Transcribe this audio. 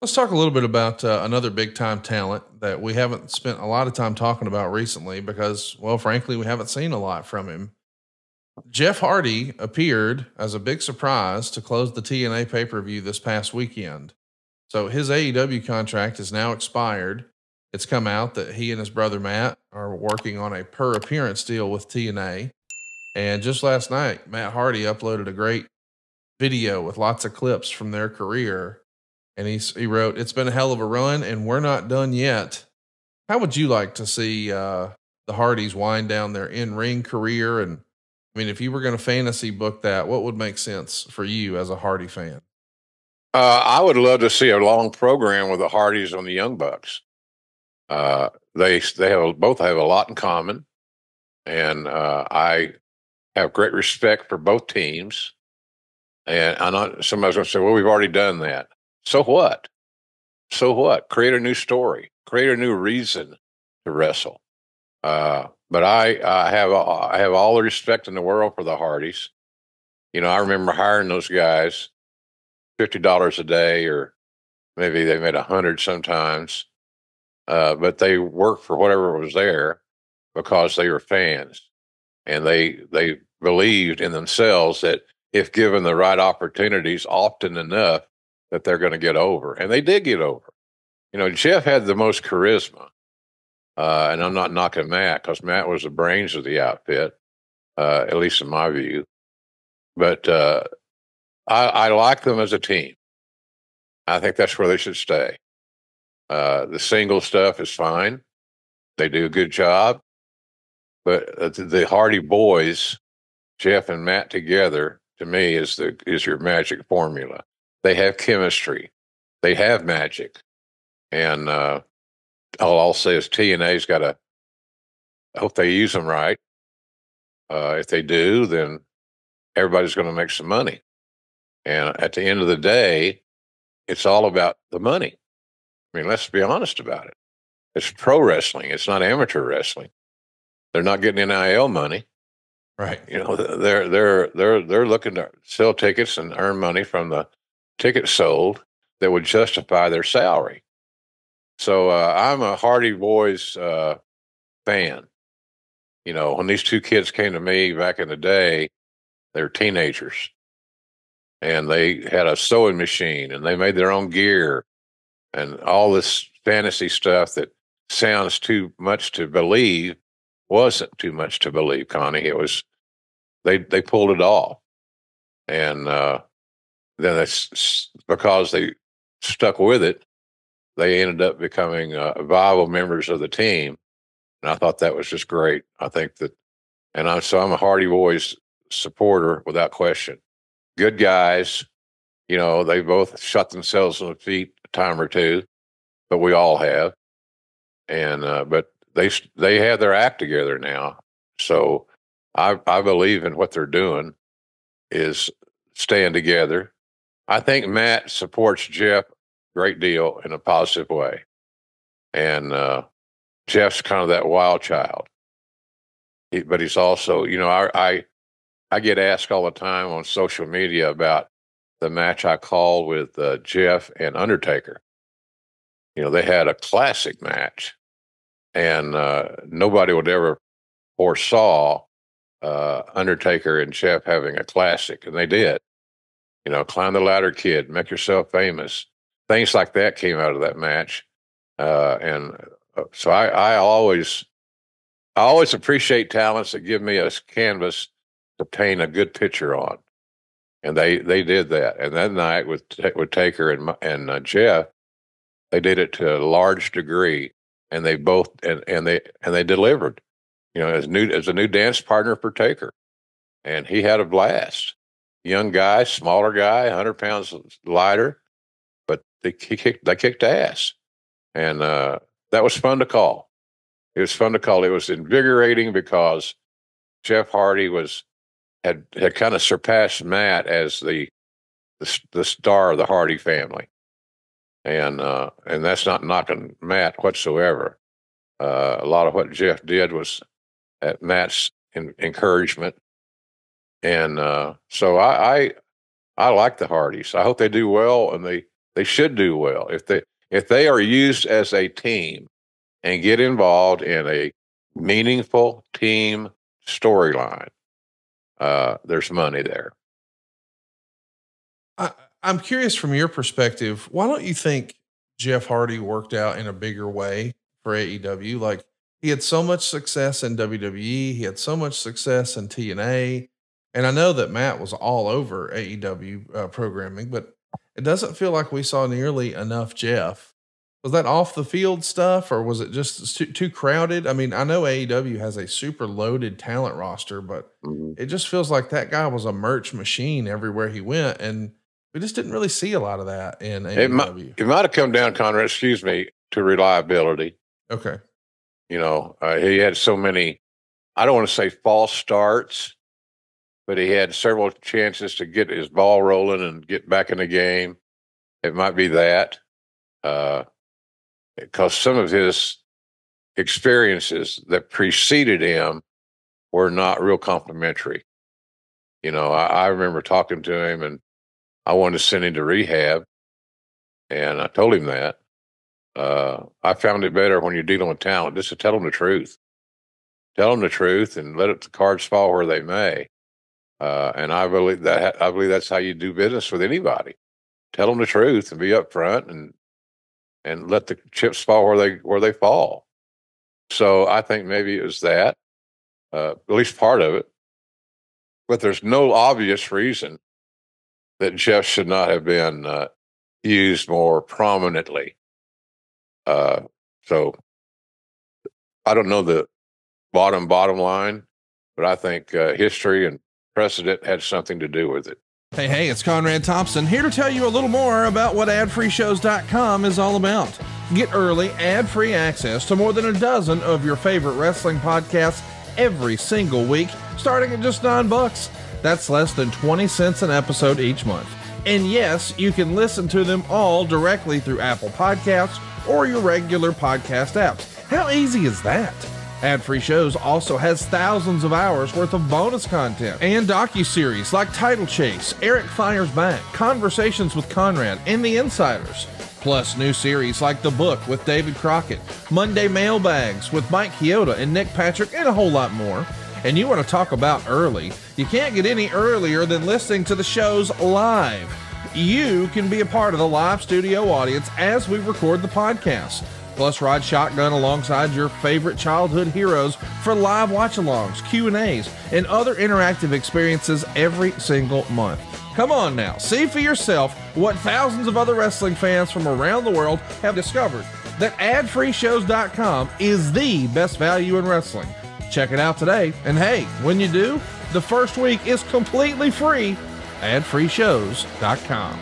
Let's talk a little bit about another big time talent that we haven't spent a lot of time talking about recently because, well, frankly, we haven't seen a lot from him. Jeff Hardy appeared as a big surprise to close the TNA pay per view this past weekend. So his AEW contract is now expired. It's come out that he and his brother Matt are working on a per appearance deal with TNA. And just last night, Matt Hardy uploaded a great video with lots of clips from their career. And he wrote, "It's been a hell of a run, and we're not done yet." How would you like to see the Hardys wind down their in ring career? And I mean, if you were going to fantasy book that, what would make sense for you as a Hardy fan? I would love to see a long program with the Hardys and the Young Bucks. They have both have a lot in common, and I have great respect for both teams. And I know somebody's going to say, "Well, we've already done that." So what? So what? Create a new story. Create a new reason to wrestle. But I have all the respect in the world for the Hardys. You know, I remember hiring those guys $50 a day, or maybe they made 100 sometimes. But they worked for whatever was there because they were fans, and they believed in themselves that if given the right opportunities often enough, that they're going to get over, and they did get over. You know, Jeff had the most charisma, and I'm not knocking Matt because Matt was the brains of the outfit, at least in my view. But I like them as a team. I think that's where they should stay. The single stuff is fine; they do a good job. But the Hardy Boys, Jeff and Matt together, to me, is your magic formula. They have chemistry, they have magic, and all I'll say is TNA's got to. I hope they use them right. If they do, then everybody's going to make some money. And at the end of the day, it's all about the money. I mean, let's be honest about it. It's pro wrestling. It's not amateur wrestling. They're not getting NIL money. Right. You know, they're looking to sell tickets and earn money from the tickets sold that would justify their salary. So I'm a Hardy Boys fan. You know, when these two kids came to me back in the day, they were teenagers, and they had a sewing machine, and they made their own gear, and all this fantasy stuff that sounds too much to believe wasn't too much to believe, Connie. It was they pulled it off, and then it's because they stuck with it. They ended up becoming viable members of the team, and I thought that was just great. I think that, and I'm a Hardy Boys supporter without question. Good guys, you know, they both shot themselves in the feet a time or two, but we all have, and but they have their act together now. So I believe in what they're doing is staying together. I think Matt supports Jeff a great deal in a positive way, and Jeff's kind of that wild child. But he's also, you know, I get asked all the time on social media about the match I called with Jeff and Undertaker. You know, they had a classic match, and nobody would ever foresaw Undertaker and Jeff having a classic, and they did. You know, climb the ladder, kid, make yourself famous. Things like that came out of that match, and so I always appreciate talents that give me a canvas to paint a good picture on, and they did that. And that night with Taker and Jeff, they did it to a large degree, and they both and they delivered. You know, as a new dance partner for Taker, and he had a blast. Young guy, smaller guy, 100 pounds lighter, but they kicked ass, and that was fun to call. It was fun to call. It was invigorating because Jeff Hardy had kind of surpassed Matt as the star of the Hardy family, and that's not knocking Matt whatsoever. A lot of what Jeff did was at Matt's encouragement, and so I like the Hardys. I hope they do well, and They should do well. If they are used as a team and get involved in a meaningful team storyline, there's money there. I'm curious from your perspective, why don't you think Jeff Hardy worked out in a bigger way for AEW? Like, he had so much success in WWE. He had so much success in TNA. And I know that Matt was all over AEW programming, but it doesn't feel like we saw nearly enough Jeff. Was that off the field stuff, or was it just too crowded? I mean, I know AEW has a super loaded talent roster, but it just feels like that guy was a merch machine everywhere he went. And we just didn't really see a lot of that in AEW. It might have come down, Conrad, excuse me, to reliability. Okay. You know, he had so many, I don't want to say false starts, but he had several chances to get his ball rolling and get back in the game. It might be that, because some of his experiences that preceded him were not real complimentary. You know, I remember talking to him, and I wanted to send him to rehab, and I told him that. I found it better when you're dealing with talent just to tell them the truth. Tell them the truth and let the cards fall where they may. And I believe that's how you do business with anybody. Tell them the truth and be upfront and let the chips fall where they fall. So I think maybe it was that, at least part of it. But there's no obvious reason that Jeff should not have been used more prominently. So I don't know the bottom line, but I think history and precedent had something to do with it. Hey, it's Conrad Thompson here to tell you a little more about what adfreeshows.com is all about. Get early, ad-free access to more than a dozen of your favorite wrestling podcasts every single week, starting at just $9. That's less than 20 cents an episode each month. And yes, you can listen to them all directly through Apple Podcasts or your regular podcast apps. How easy is that? Ad-free shows also has thousands of hours worth of bonus content and docuseries like Title Chase, Eric Fires Back, Conversations with Conrad, and The Insiders. Plus new series like The Book with David Crockett, Monday Mailbags with Mike Chioda and Nick Patrick, and a whole lot more. And you want to talk about early? You can't get any earlier than listening to the shows live. You can be a part of the live studio audience as we record the podcast. Plus, ride shotgun alongside your favorite childhood heroes for live watch-alongs, Q&As, and other interactive experiences every single month. Come on now, see for yourself what thousands of other wrestling fans from around the world have discovered, that adfreeshows.com is the best value in wrestling. Check it out today, and hey, when you do, the first week is completely free. adfreeshows.com.